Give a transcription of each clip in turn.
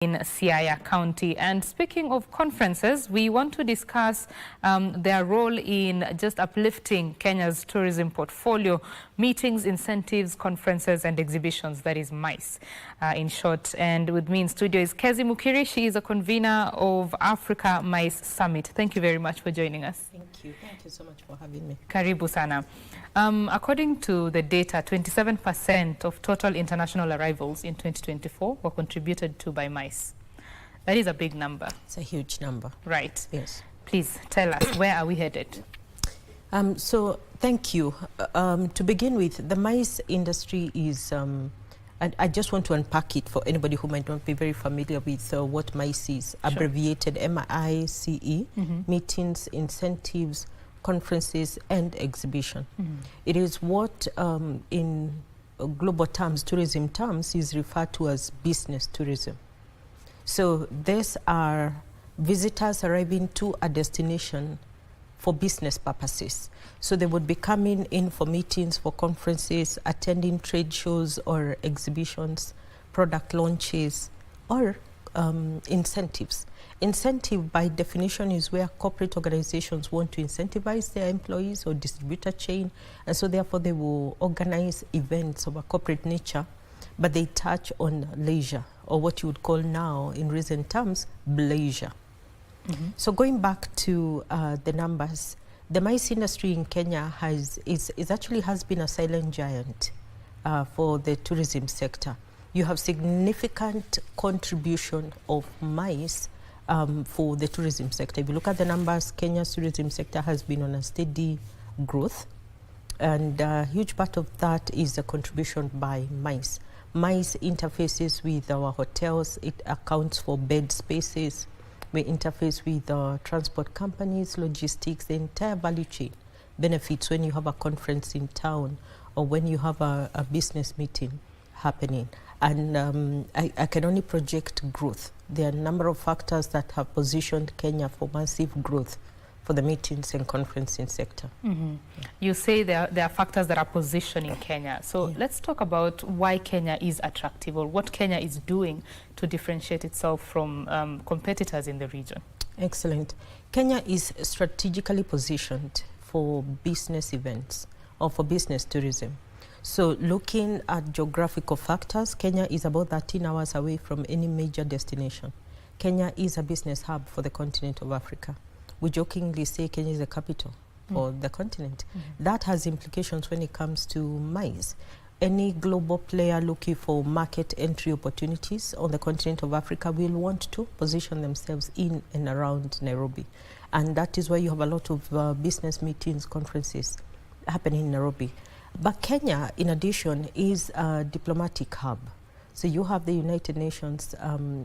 in Siaya County. And speaking of conferences, we want to discuss their role in just uplifting Kenya's tourism portfolio, meetings, incentives, conferences and exhibitions, that is M.I.C.E. In short. And with me in studio is Kezi Mukiri. She is a convener of Africa M.I.C.E. Summit. Thank you very much for joining us. Thank you. Thank you so much for having me. Karibu sana. According to the data, 27% of total international arrivals in 2024 were contributed to by M.I.C.E. That is a big number. It's a huge number. Right. Yes. Please tell us, where are we headed? So thank you. To begin with, the M.I.C.E. industry is, I just want to unpack it for anybody who might not be very familiar with what M.I.C.E. is. Sure. Abbreviated M.I.C.E., meetings, incentives, conferences and exhibition. It is what in global terms, tourism terms, is referred to as business tourism. So these are visitors arriving to a destination for business purposes. So they would be coming in for meetings, for conferences, attending trade shows or exhibitions, product launches, or incentives. Incentive, by definition, is where corporate organizations want to incentivize their employees or distributor chain, and so therefore they will organize events of a corporate nature, but they touch on leisure, or what you would call now, in recent terms, bleisure. So going back to the numbers, the M.I.C.E. industry in Kenya actually has been a silent giant for the tourism sector. You have significant contribution of M.I.C.E. For the tourism sector. If you look at the numbers, Kenya's tourism sector has been on a steady growth, and a huge part of that is a contribution by M.I.C.E. M.I.C.E. interfaces with our hotels. It accounts for bed spaces. We interface with transport companies, logistics, the entire value chain benefits when you have a conference in town or when you have a business meeting happening. And I can only project growth. There are a number of factors that have positioned Kenya for massive growth for the meetings and conferencing sector. You say there are factors that are positioning Kenya. So let's talk about why Kenya is attractive, or what Kenya is doing to differentiate itself from competitors in the region. Excellent. Kenya is strategically positioned for business events or for business tourism. So looking at geographical factors, Kenya is about 13 hours away from any major destination. Kenya is a business hub for the continent of Africa. We jokingly say Kenya is the capital for the continent. That has implications when it comes to M.I.C.E. Any global player looking for market entry opportunities on the continent of Africa will want to position themselves in and around Nairobi. And that is why you have a lot of business meetings, conferences happening in Nairobi. But Kenya, in addition, is a diplomatic hub. So you have the United Nations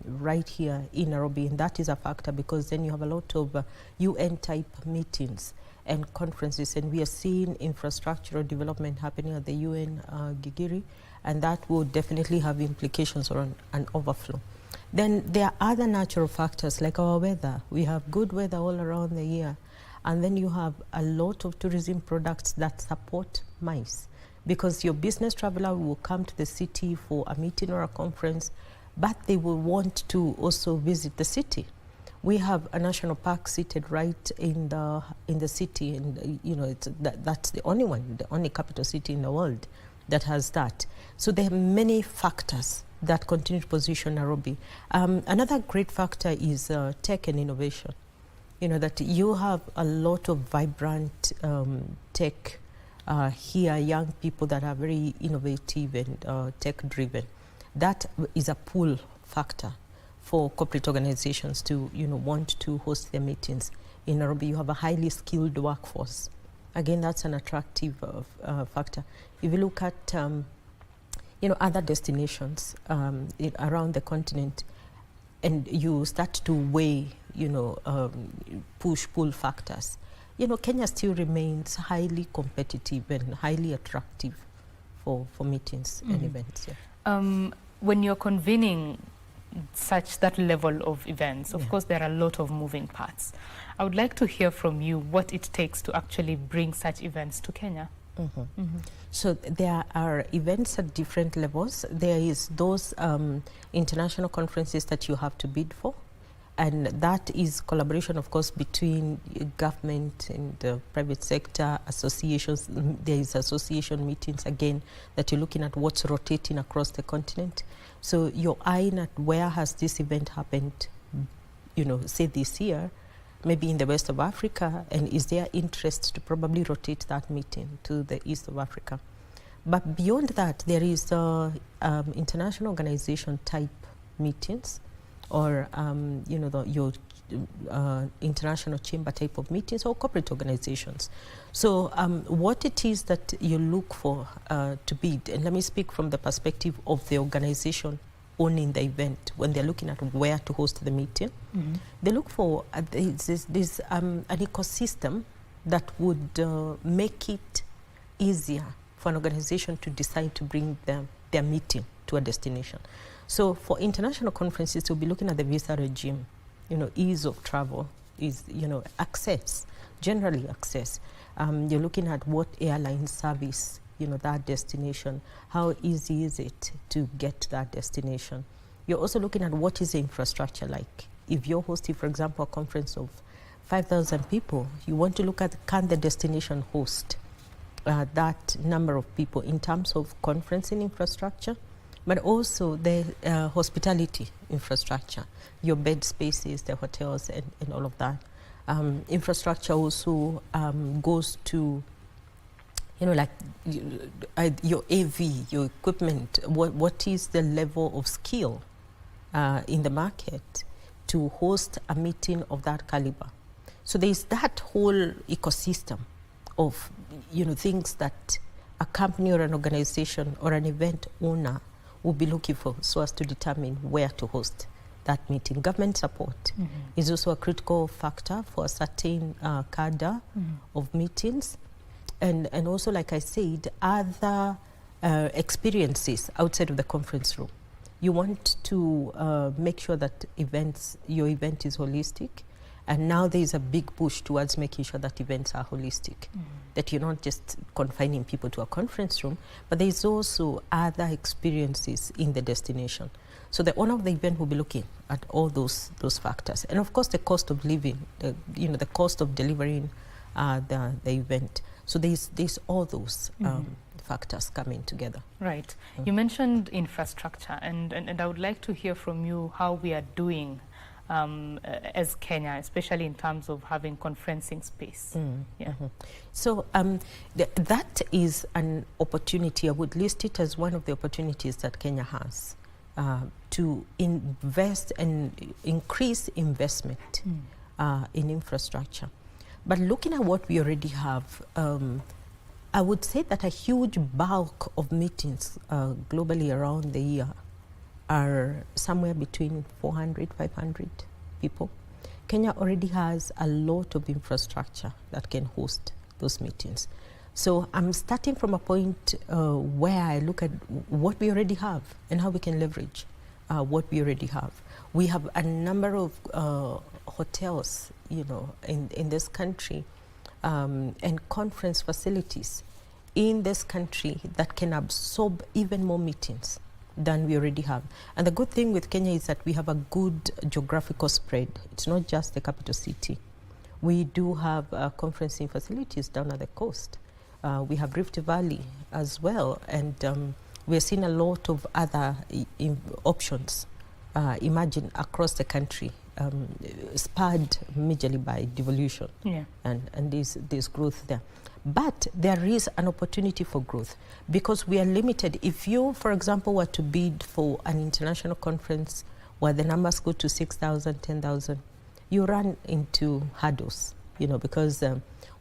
right here in Nairobi, and that is a factor because then you have a lot of UN-type meetings and conferences, and we are seeing infrastructural development happening at the UN Gigiri, and that will definitely have implications on an overflow. Then there are other natural factors like our weather. We have good weather all around the year. And then you have a lot of tourism products that support M.I.C.E. because your business traveler will come to the city for a meeting or a conference, but they will want to also visit the city. We have a national park seated right in the city, and you know that's the only one, the only capital city in the world that has that. So there are many factors that continue to position Nairobi. Another great factor is tech and innovation. You know, that you have a lot of vibrant tech here, young people that are very innovative and tech-driven. That is a pull factor for corporate organizations to, want to host their meetings. In Nairobi, you have a highly skilled workforce. Again, that's an attractive factor. If you look at, other destinations around the continent, and you start to weigh, push-pull factors, Kenya still remains highly competitive and highly attractive for meetings and events. When you're convening that level of events, of course, there are a lot of moving parts. I would like to hear from you what it takes to actually bring such events to Kenya. So there are events at different levels. There is those international conferences that you have to bid for, and that is collaboration, of course, between government and the private sector, associations. There is association meetings, again, that you're looking at what's rotating across the continent. So you're eyeing at where has this event happened, you know, say this year, maybe in the west of Africa, and is there interest to probably rotate that meeting to the east of Africa? But beyond that, there is international organization type meetings, or you know, your international chamber type of meetings, or corporate organizations. So what it is that you look for to bid, and let me speak from the perspective of the organization owning the event. When they're looking at where to host the meeting, they look for an ecosystem that would make it easier for an organization to decide to bring their meeting to a destination. So for international conferences, we'll be looking at the visa regime, you know, ease of travel, you know, access, generally access. You're looking at what airline service, you know, that destination, how easy is it to get to that destination. You're also looking at what is the infrastructure like. If you're hosting, for example, a conference of 5,000 people, you want to look at, can the destination host that number of people in terms of conferencing infrastructure, but also the hospitality infrastructure, your bed spaces, the hotels, and all of that. Infrastructure also goes to, you know, like your AV, your equipment. What is the level of skill in the market to host a meeting of that caliber? So there's that whole ecosystem of, you know, things that a company or an organization or an event owner will be looking for, so as to determine where to host that meeting. Government support is also a critical factor for a certain cadre of meetings. And also, like I said, other experiences outside of the conference room. You want to make sure that your event is holistic. And now there is a big push towards making sure that events are holistic, that you're not just confining people to a conference room, but there's also other experiences in the destination. So the owner of the event will be looking at all those factors. And of course, the cost of living, you know, the cost of delivering the event. So there's all those factors coming together. Right. You mentioned infrastructure, and I would like to hear from you how we are doing as Kenya, especially in terms of having conferencing space. So that is an opportunity. I would list it as one of the opportunities that Kenya has to invest and increase investment in infrastructure. But looking at what we already have, I would say that a huge bulk of meetings globally around the year are somewhere between 400, 500 people. Kenya already has a lot of infrastructure that can host those meetings. So I'm starting from a point where I look at what we already have and how we can leverage what we already have. We have a number of hotels, you know, in this country, and conference facilities in this country that can absorb even more meetings than we already have. And the good thing with Kenya is that we have a good geographical spread. It's not just the capital city. We do have conferencing facilities down at the coast. We have Rift Valley as well, and we're seeing a lot of other options emerging across the country, spurred majorly by devolution, and there's growth there. But there is an opportunity for growth because we are limited. If you, for example, were to bid for an international conference where the numbers go to 6,000, 10,000, you run into hurdles, you know, because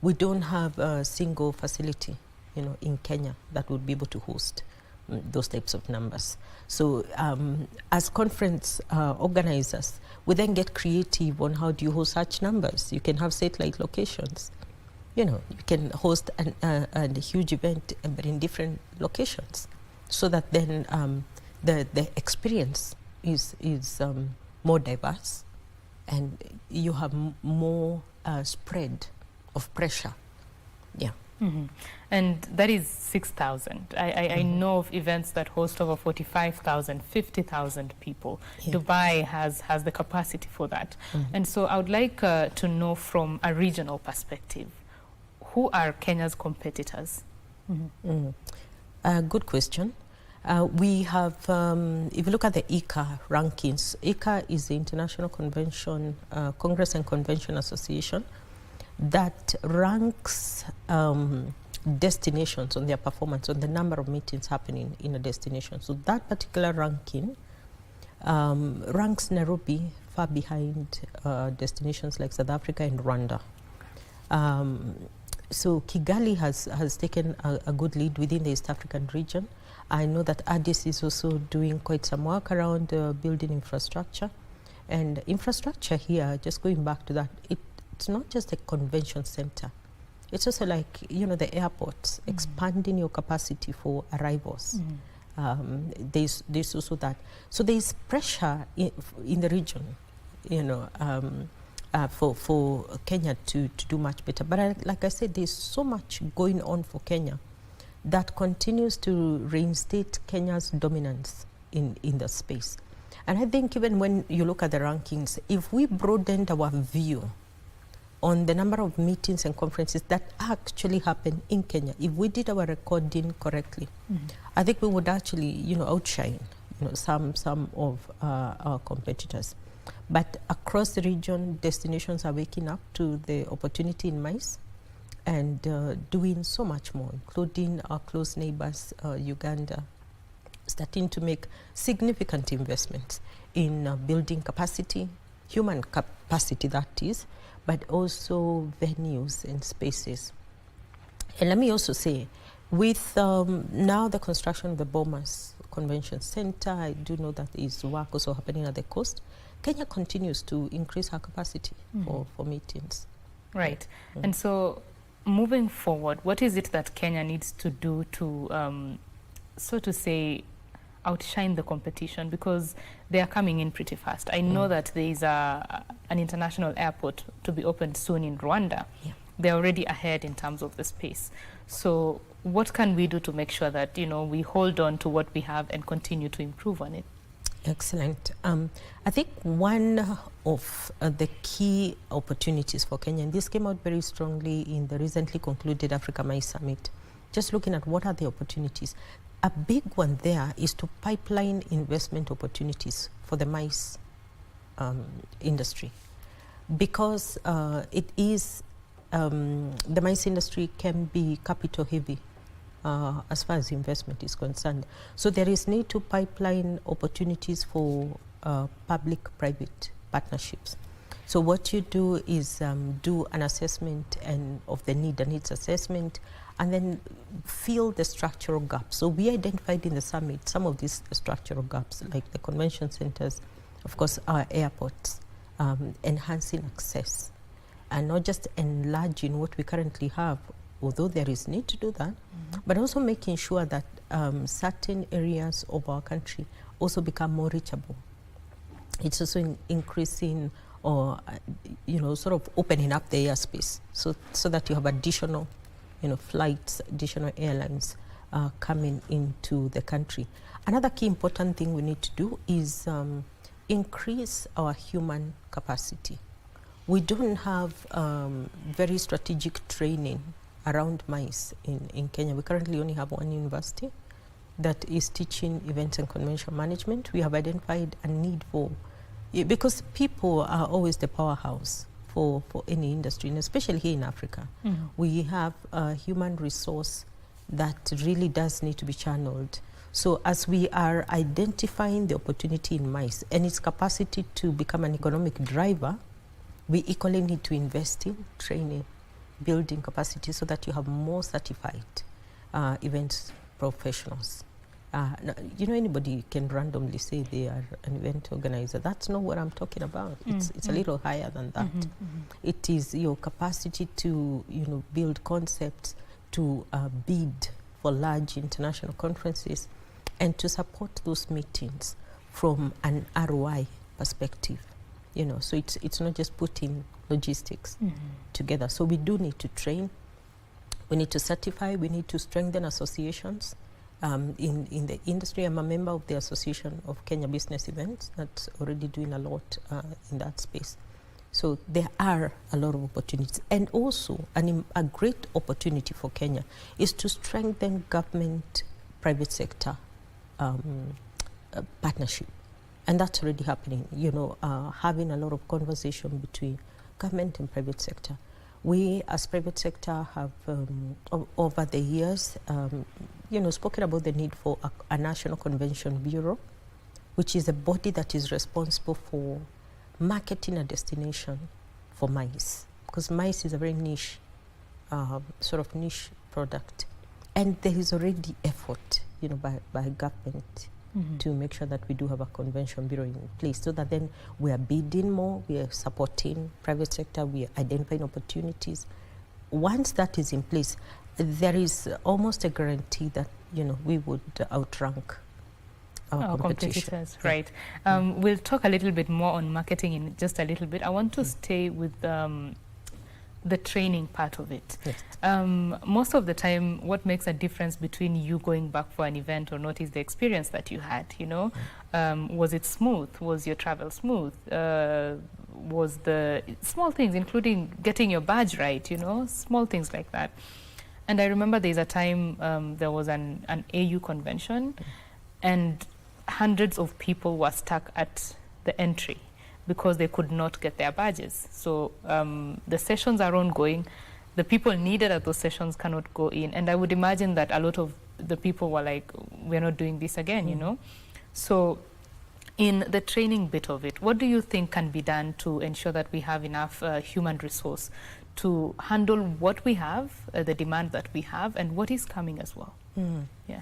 we don't have a single facility, you know, in Kenya that would be able to host those types of numbers. So as conference organizers, we then get creative on how do you host such numbers. You can have satellite locations. You know, you can host a huge event, but in different locations, so that then the experience is more diverse, and you have more spread of pressure. Yeah. And that is 6,000. I know of events that host over 45,000, 50,000 people. Yeah. Dubai has the capacity for that. And so I would like to know from a regional perspective, who are Kenya's competitors? Good question. We have, if you look at the ICA rankings, ICA is the International Convention, Congress and Convention Association that ranks destinations on their performance, on the number of meetings happening in a destination. So that particular ranking ranks Nairobi far behind destinations like South Africa and Rwanda. So Kigali has taken a good lead within the East African region. I know that Addis is also doing quite some work around building infrastructure. And infrastructure here, just going back to that, it's not just a convention center. It's also like, you know, the airports, expanding your capacity for arrivals. There's also that. So there's pressure in the region, you know, for Kenya to do much better. But like I said, there's so much going on for Kenya that continues to reinstate Kenya's dominance in the space. And I think even when you look at the rankings, if we broadened our view on the number of meetings and conferences that actually happen in Kenya, if we did our recording correctly, I think we would actually, you know, outshine, you know, some of our competitors. But across the region, destinations are waking up to the opportunity in M.I.C.E. and doing so much more, including our close neighbors, Uganda, starting to make significant investments in building capacity, human capacity that is, but also venues and spaces. And let me also say, with now the construction of the Bomas Convention Center, I do know that there is work also happening at the coast. Kenya continues to increase her capacity for meetings. Right. And so moving forward, what is it that Kenya needs to do to, so to say, outshine the competition? Because they are coming in pretty fast. I know that there is an international airport to be opened soon in Rwanda. Yeah. They're already ahead in terms of the space. So what can we do to make sure that, you know, we hold on to what we have and continue to improve on it? Excellent. I think one of the key opportunities for Kenya, and this came out very strongly in the recently concluded Africa M.I.C.E. Summit, just looking at what are the opportunities. A big one there is to pipeline investment opportunities for the M.I.C.E. Industry, because it is, the M.I.C.E. industry can be capital heavy as far as investment is concerned. So there is need to pipeline opportunities for public-private partnerships. So what you do is do an assessment of the needs assessment, and then fill the structural gaps. So we identified in the summit some of these structural gaps, like the convention centers, of course, our airports, enhancing access, and not just enlarging what we currently have, although there is need to do that, but also making sure that certain areas of our country also become more reachable. It's also increasing or, you know, sort of opening up the airspace so that you have additional, you know, flights, additional airlines coming into the country. Another key important thing we need to do is increase our human capacity. We don't have very strategic training around M.I.C.E. in Kenya. We currently only have one university that is teaching events and convention management. We have identified a need for, because people are always the powerhouse for any industry, and especially here in Africa. We have a human resource that really does need to be channeled. So as we are identifying the opportunity in M.I.C.E. and its capacity to become an economic driver, we equally need to invest in training, building capacity, so that you have more certified events professionals. You know, anybody can randomly say they are an event organizer. That's not what I'm talking about. It's a little higher than that. It is your capacity to, you know, build concepts, to bid for large international conferences, and to support those meetings from an ROI perspective. You know, so it's not just putting logistics together. So we do need to train. We need to certify, we need to strengthen associations. In the industry, I'm a member of the Association of Kenya Business Events that's already doing a lot in that space. So there are a lot of opportunities. And also a great opportunity for Kenya is to strengthen government-private sector partnership. And that's already happening, you know, having a lot of conversation between government and private sector. We, as private sector, have over the years, you know, spoken about the need for a National Convention Bureau, which is a body that is responsible for marketing a destination for M.I.C.E, because M.I.C.E is a very niche, sort of niche product. And there is already effort, you know, by government to make sure that we do have a convention bureau in place, so that then we are bidding more, we are supporting private sector, we are identifying opportunities. Once that is in place, there is almost a guarantee that, you know, we would outrank our competitors. Right. We'll talk a little bit more on marketing in just a little bit. I want to stay with the training part of it. Yes. Most of the time, what makes a difference between you going back for an event or not is the experience that you had, you know. Was it smooth? Was your travel smooth? Was the small things, including getting your badge right, you know, small things like that. And I remember there's a time there was an AU convention and hundreds of people were stuck at the entry because they could not get their badges. So the sessions are ongoing. The people needed at those sessions cannot go in. And I would imagine that a lot of the people were like, we're not doing this again, you know? So in the training bit of it, what do you think can be done to ensure that we have enough human resource to handle what we have, the demand that we have, and what is coming as well? Yeah.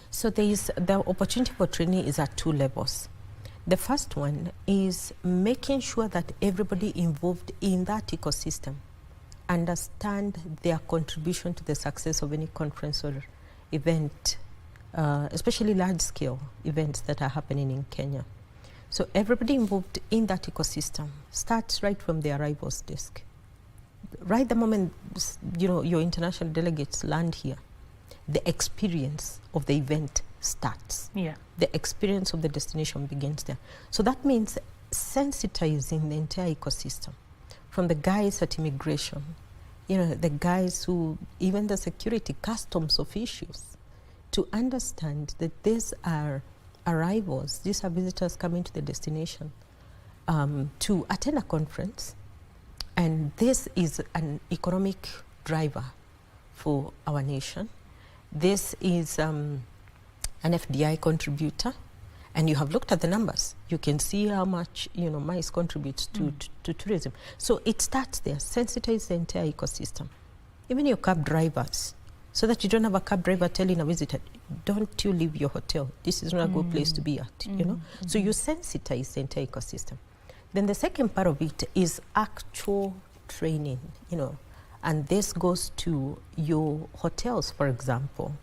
So the opportunity for training is at 2 levels. The first one is making sure that everybody involved in that ecosystem understand their contribution to the success of any conference or event, especially large-scale events that are happening in Kenya. So everybody involved in that ecosystem starts right from the arrivals desk. Right the moment, you know, your international delegates land here, the experience of the event starts. Yeah. The experience of the destination begins there. So that means sensitizing the entire ecosystem, from the guys at immigration, you know, the guys who, even the security customs officials, to understand that these are arrivals, these are visitors coming to the destination to attend a conference, and this is an economic driver for our nation. This is an FDI contributor, and you have looked at the numbers. You can see how much, you know, M.I.C.E contributes to tourism. So it starts there, sensitize the entire ecosystem. Even your cab drivers, so that you don't have a cab driver telling a visitor, don't you leave your hotel. This is not a good place to be at, you know. So you sensitize the entire ecosystem. Then the second part of it is actual training, you know, and this goes to your hotels, for example.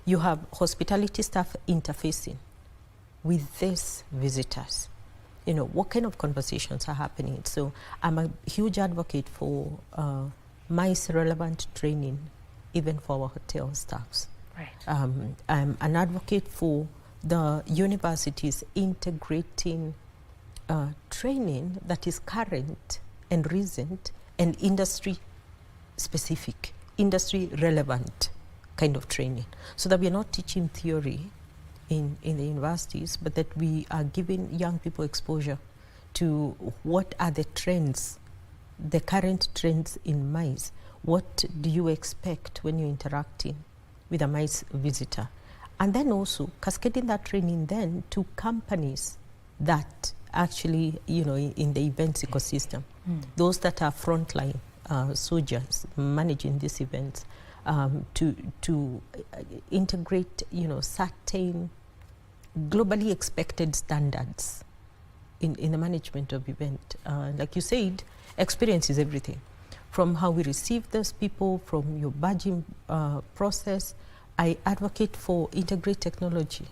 You have hospitality staff interfacing with these visitors. You know, what kind of conversations are happening? So I'm a huge advocate for M.I.C.E relevant training, even for our hotel staffs. Right. I'm an advocate for the universities integrating training that is current and recent and industry specific, industry relevant kind of training, so that we are not teaching theory in the universities, but that we are giving young people exposure to what are the trends, the current trends in M.I.C.E. What do you expect when you're interacting with a M.I.C.E visitor? And then also cascading that training then to companies that actually, you know, in the events ecosystem, those that are frontline soldiers managing these events, to integrate, you know, certain globally expected standards in the management of event. Like you said, experience is everything. From how we receive those people, from your badging process. I advocate for integrate technology,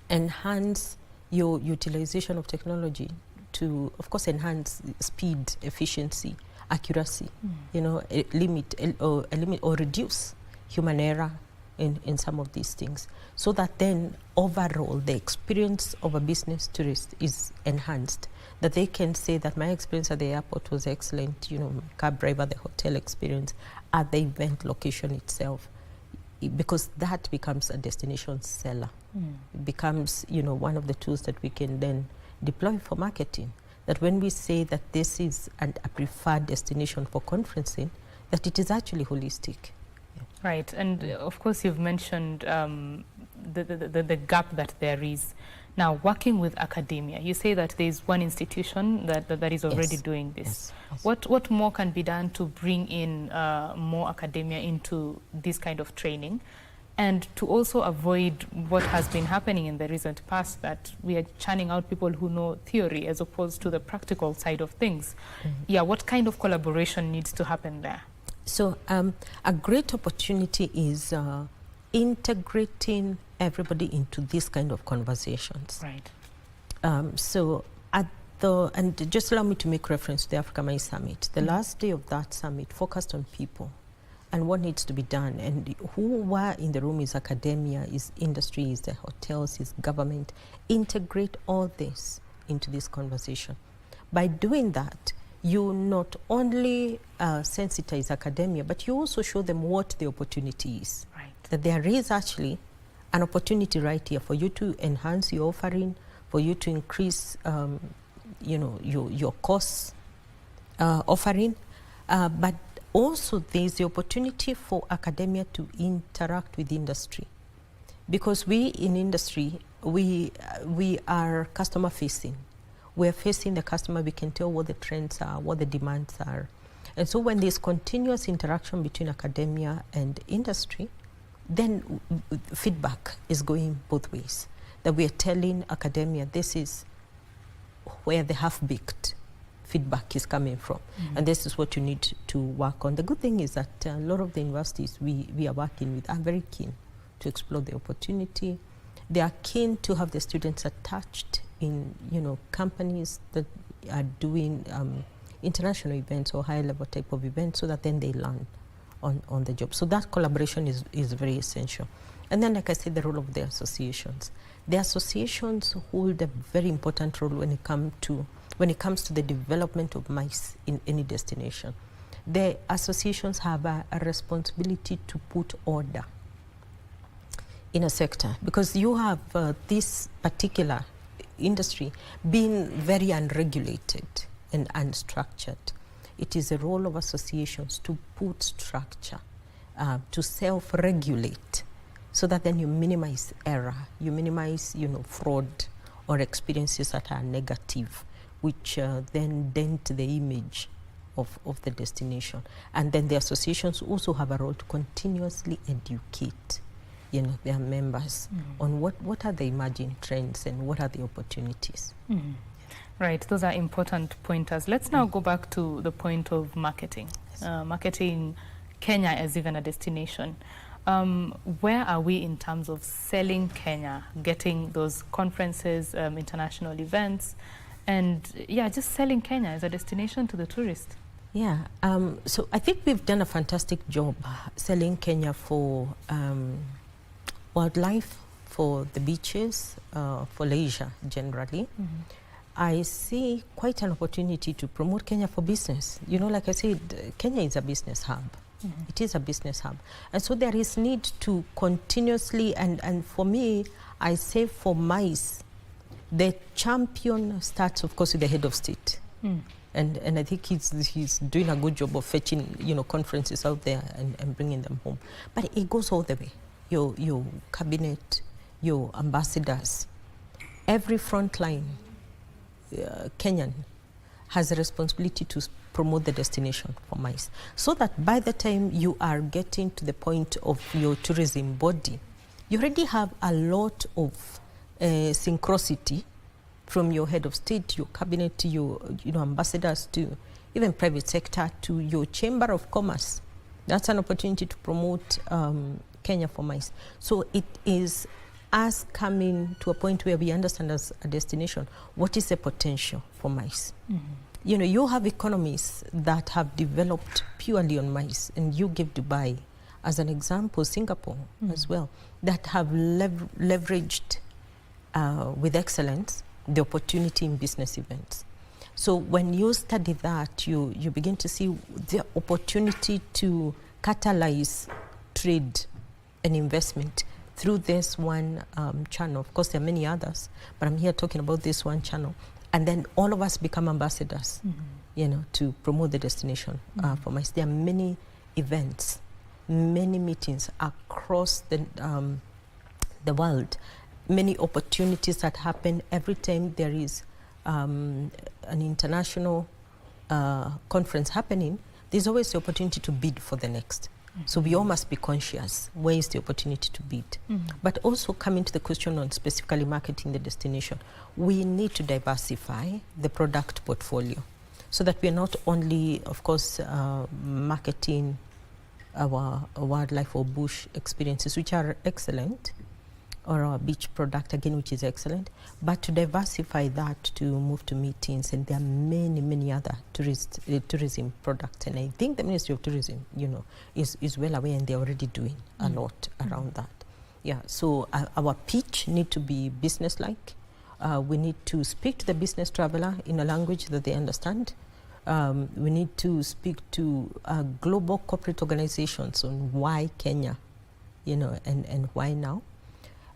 enhance your utilization of technology to, of course, enhance speed, efficiency, accuracy, you know, limit or reduce human error in some of these things, so that then overall the experience of a business tourist is enhanced, that they can say that my experience at the airport was excellent, you know, cab driver, the hotel experience, at the event location itself, because that becomes a destination seller. It becomes, you know, one of the tools that we can then deploy for marketing, that when we say that this is a preferred destination for conferencing, that it is actually holistic. Right, and of course you've mentioned the gap that there is. Now, working with academia, you say that there is one institution that is already doing this. Yes. What more can be done to bring in more academia into this kind of training, and to also avoid what has been happening in the recent past, that we are churning out people who know theory as opposed to the practical side of things? Yeah, what kind of collaboration needs to happen there? So a great opportunity is integrating everybody into this kind of conversations. Right. So and just allow me to make reference to the Africa M.I.C.E. Summit. The last day of that summit focused on people and what needs to be done. And who were in the room is academia, is industry, is the hotels, is government. Integrate all this into this conversation. By doing that, you not only sensitize academia, but you also show them what the opportunity is. Right. That there is actually an opportunity right here for you to enhance your offering, for you to increase, you know, your course offering, but also there's the opportunity for academia to interact with industry, because we in industry we are customer facing. We're facing the customer, we can tell what the trends are, what the demands are. And so when there's continuous interaction between academia and industry, then feedback is going both ways. That we are telling academia, this is where the half-baked feedback is coming from. And this is what you need to work on. The good thing is that a lot of the universities we are working with are very keen to explore the opportunity. They are keen to have the students attached in, you know, companies that are doing international events or high level type of events, so that then they learn on the job. So that collaboration is very essential. And then, like I said, the role of the associations. The associations hold a very important role when it comes to the development of M.I.C.E. in any destination. The associations have a responsibility to put order in a sector, because you have this particular industry being very unregulated and unstructured. It is a role of associations to put structure, to self-regulate, so that then you minimize error, you minimize, you know, fraud or experiences that are negative, which then dent the image of the destination. And then the associations also have a role to continuously educate, you know, their members on what are the emerging trends and what are the opportunities. Right, those are important pointers. Let's now go back to the point of marketing. Marketing Kenya as even a destination. Where are we in terms of selling Kenya, getting those conferences, international events, and yeah, just selling Kenya as a destination to the tourist? Yeah, so I think we've done a fantastic job selling Kenya for wildlife, for the beaches, for leisure generally. I see quite an opportunity to promote Kenya for business. You know, like I said, Kenya is a business hub. It is a business hub. And so there is need to continuously, and for me, I say for M.I.C.E., the champion starts, of course, with the head of state. And I think he's doing a good job of fetching, you know, conferences out there and bringing them home. But it goes all the way. Your cabinet, your ambassadors, every frontline Kenyan has a responsibility to promote the destination for M.I.C.E., so that by the time you are getting to the point of your tourism body, you already have a lot of synchronicity from your head of state to your cabinet to your ambassadors to even private sector to your chamber of commerce. That's an opportunity to promote Kenya for M.I.C.E. So it is us coming to a point where we understand as a destination what is the potential for M.I.C.E. you know, you have economies that have developed purely on MICE, and you give Dubai as an example, Singapore as well, that have leveraged with excellence the opportunity in business events. So when you study that, you begin to see the opportunity to catalyze trade and investment through this one channel. Of course, there are many others, but I'm here talking about this one channel. And then all of us become ambassadors, you know, to promote the destination for MICE. There are many events, many meetings across the world, many opportunities that happen every time there is an international conference happening. There's always the opportunity to bid for the next. So we all must be conscious, where is the opportunity to bid? But also coming to the question on specifically marketing the destination, we need to diversify the product portfolio so that we're not only, of course, marketing our wildlife or bush experiences, which are excellent, or our beach product, again, which is excellent, but to diversify that to move to meetings, and there are many, many other tourism products. And I think the Ministry of Tourism, you know, is well aware, and they're already doing a lot around that. Yeah, so our pitch need to be business-like. We need to speak to the business traveler in a language that they understand. We need to speak to global corporate organizations on why Kenya, you know, and why now.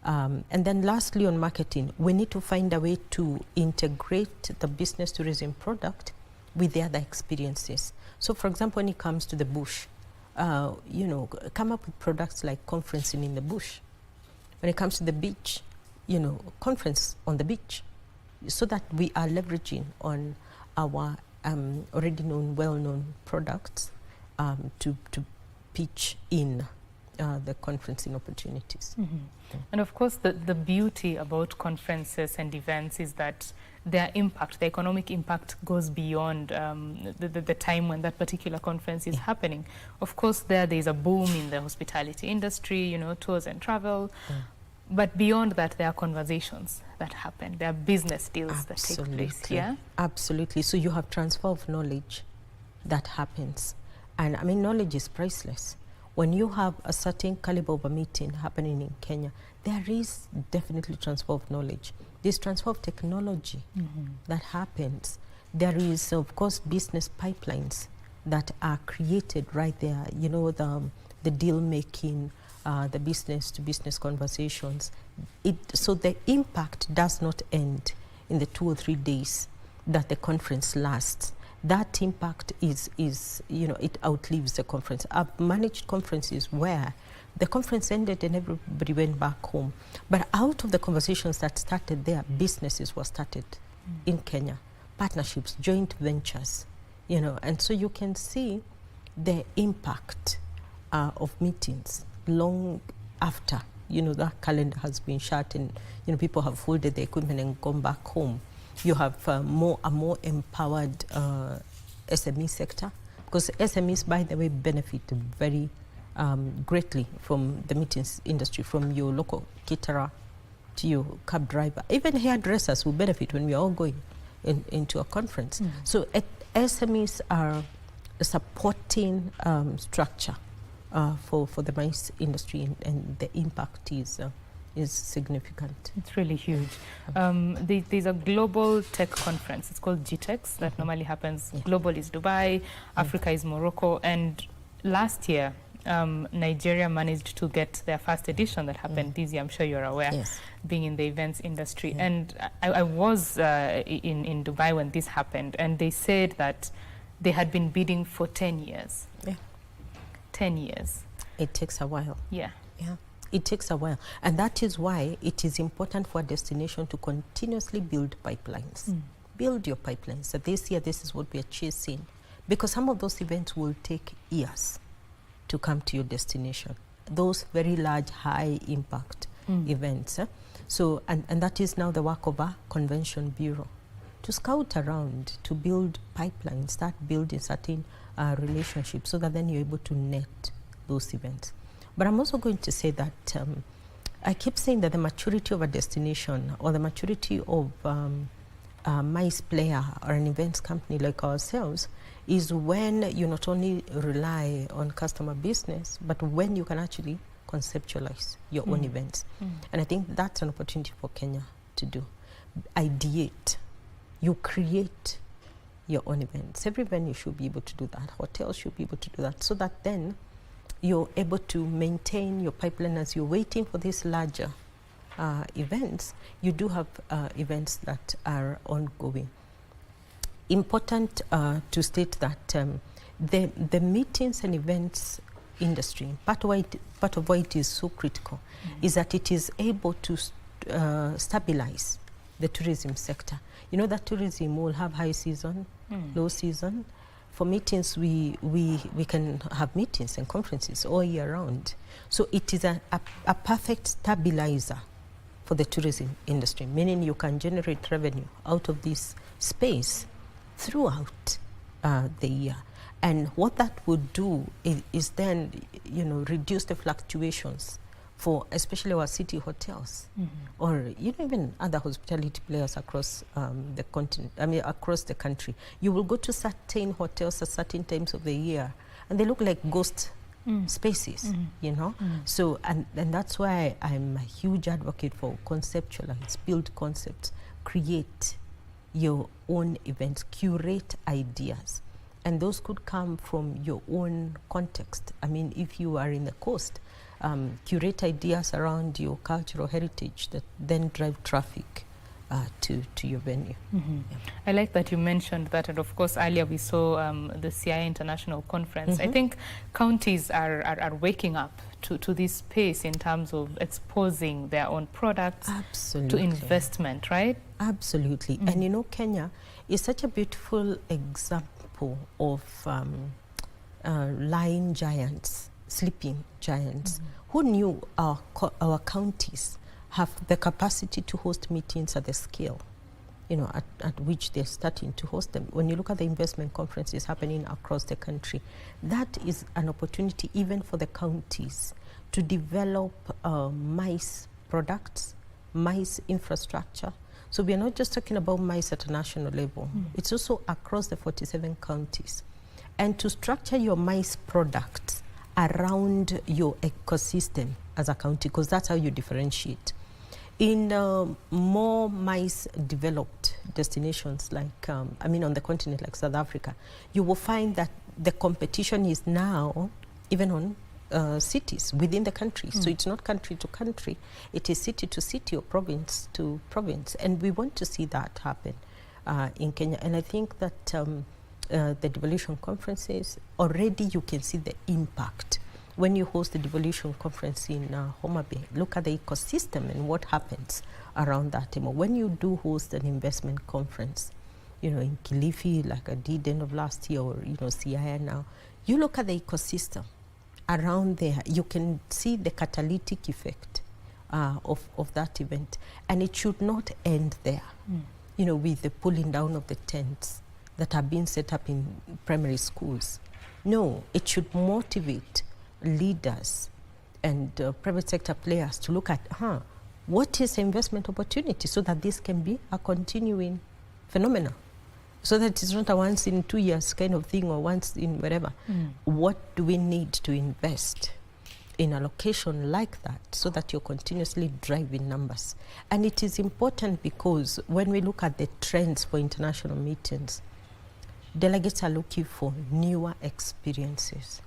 And then lastly, on marketing, we need to find a way to integrate the business tourism product with the other experiences. So for example, when it comes to the bush, you know, come up with products like conferencing in the bush. When it comes to the beach, you know, conference on the beach, so that we are leveraging on our already known, well-known products to pitch in the conferencing opportunities. And of course, the beauty about conferences and events is that their impact, the economic impact, goes beyond the time when that particular conference is happening. Of course, there's a boom in the hospitality industry, you know, tours and travel. But beyond that, there are conversations that happen. There are business deals that take place. Yeah? Absolutely. So you have transfer of knowledge that happens. And I mean, knowledge is priceless. When you have a certain caliber of a meeting happening in Kenya, there is definitely transfer of knowledge. There's transfer of technology that happens. There is, of course, business pipelines that are created right there. You know, the deal making, the business-to-business conversations. So the impact does not end in the 2 or 3 days that the conference lasts. That impact is, you know, it outlives the conference. I've managed conferences where the conference ended and everybody went back home. But out of the conversations that started there, businesses were started in Kenya, partnerships, joint ventures, you know, and so you can see the impact of meetings long after, you know, that calendar has been shut and, you know, people have folded the equipment and gone back home. You have a more empowered SME sector, because SMEs, by the way, benefit very greatly from the meetings industry, from your local caterer to your cab driver. Even hairdressers will benefit when we are all going into a conference. So SMEs are a supporting structure for the MICE industry, and the impact is significant. It's really huge. There's a global tech conference. It's called GTEX that normally happens. Global is Dubai, Africa is Morocco, and last year Nigeria managed to get their first edition that happened this year. I'm sure you're aware, being in the events industry. And I was in Dubai when this happened, and they said that they had been bidding for 10 years. 10 years. It takes a while. Yeah. It takes a while. And that is why it is important for a destination to continuously build pipelines. Build your pipelines. So this year, this is what we are chasing. Because some of those events will take years to come to your destination. Those very large, high impact events. So, and that is now the work of a convention bureau. To scout around, to build pipelines, start building certain relationships, so that then you're able to net those events. But I'm also going to say that I keep saying that the maturity of a destination, or the maturity of M.I.C.E player or an events company like ourselves is when you not only rely on customer business, but when you can actually conceptualize your own events. And I think that's an opportunity for Kenya to do. Ideate. You create your own events. Every venue should be able to do that. Hotels should be able to do that, so that then you're able to maintain your pipeline as you're waiting for these larger events. You do have events that are ongoing. Important to state that the meetings and events industry, part of why it is so critical is that it is able to stabilize the tourism sector. You know that tourism will have high season, low season. For meetings, we can have meetings and conferences all year round. So it is a perfect stabilizer for the tourism industry, meaning you can generate revenue out of this space throughout the year. And what that would do is then, reduce the fluctuations for especially our city hotels, or even other hospitality players across the continent. I mean, across the country. You will go to certain hotels at certain times of the year, and they look like ghost spaces. So and that's why I'm a huge advocate for conceptualize, build concepts, create your own events, curate ideas. And those could come from your own context. I mean, if you are in the coast, curate ideas around your cultural heritage that then drive traffic to your venue. Yeah. I like that you mentioned that, and of course earlier we saw the CIA International Conference. I think counties are waking up to this space in terms of exposing their own products to investment, right? Absolutely. And Kenya is such a beautiful example of lying giants, sleeping giants. Who knew our counties have the capacity to host meetings at the scale, at which they're starting to host them? When you look at the investment conferences happening across the country, that is an opportunity even for the counties to develop M.I.C.E products, M.I.C.E infrastructure. So we are not just talking about M.I.C.E at a national level. It's also across the 47 counties. And to structure your M.I.C.E products around your ecosystem as a county, because that's how you differentiate. In more M.I.C.E developed destinations like, on the continent like South Africa, you will find that the competition is now even on cities within the country. So it's not country to country, it is city to city or province to province. And we want to see that happen in Kenya. And I think that the devolution conferences, already you can see the impact. When you host the devolution conference in Homa Bay, look at the ecosystem and what happens around that. When you do host an investment conference, in Kilifi, like I did end of last year, or CIA now, you look at the ecosystem around there, you can see the catalytic effect of that event. And it should not end there, with the pulling down of the tents that have been set up in primary schools. No, it should motivate leaders and private sector players to look at, what is the investment opportunity, so that this can be a continuing phenomenon, so that it's not a once in 2 years kind of thing, or once in whatever. What do we need to invest in a location like that, so that you're continuously driving numbers? And it is important because when we look at the trends for international meetings, delegates are looking for newer experiences.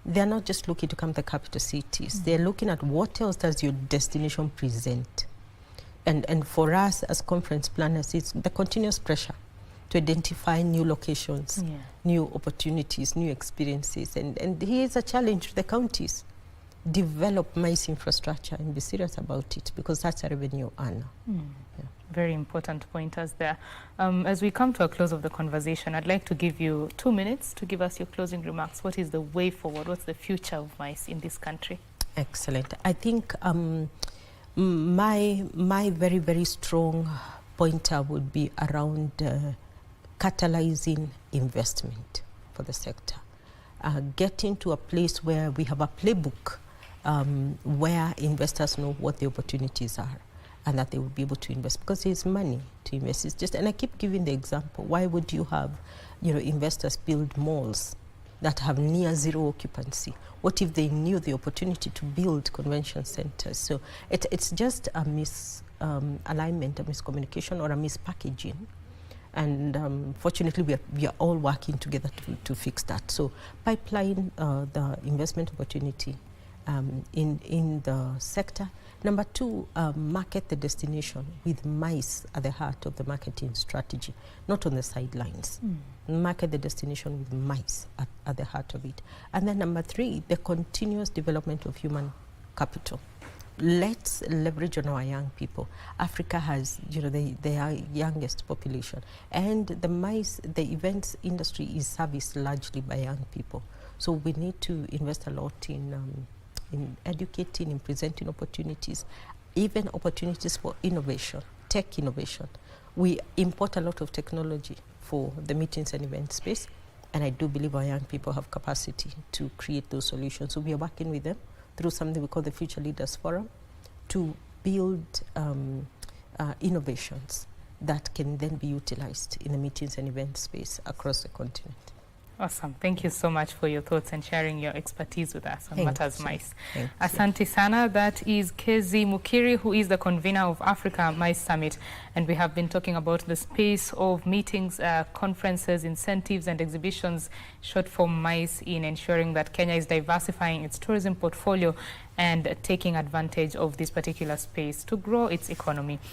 They're not just looking to come to the capital cities. They're looking at what else does your destination present. And for us as conference planners, it's the continuous pressure to identify new locations, new opportunities, new experiences. And here's a challenge to the counties. Develop M.I.C.E infrastructure and be serious about it, because that's a revenue earner. Very important pointers there. As we come to a close of the conversation, I'd like to give you 2 minutes to give us your closing remarks. What is the way forward? What's the future of M.I.C.E in this country? Excellent. I think my very, very strong pointer would be around catalyzing investment for the sector. Getting to a place where we have a playbook where investors know what the opportunities are, and that they will be able to invest, because there's money to invest. It's just, and I keep giving the example, why would you have, investors build malls that have near zero occupancy? What if they knew the opportunity to build convention centers? So it's just a misalignment, a miscommunication, or a mispackaging. And fortunately, we are all working together to fix that. So pipeline the investment opportunity in the sector. Number two, market the destination with MICE at the heart of the marketing strategy, not on the sidelines. Market the destination with MICE at the heart of it. And then number three, the continuous development of human capital. Let's leverage on our young people. Africa has, the youngest population, and the MICE, the events industry, is serviced largely by young people. So we need to invest a lot in educating, in presenting opportunities, even opportunities for innovation, tech innovation. We import a lot of technology for the meetings and event space, and I do believe our young people have capacity to create those solutions. So we are working with them through something we call the Future Leaders Forum to build innovations that can then be utilized in the meetings and event space across the continent. Awesome. Thank you so much for your thoughts and sharing your expertise with us on Matters MICE. Asante sana. That is KZ Mukiri, who is the convener of Africa MICE Summit. And we have been talking about the space of meetings, conferences, incentives and exhibitions, short form MICE, in ensuring that Kenya is diversifying its tourism portfolio and taking advantage of this particular space to grow its economy.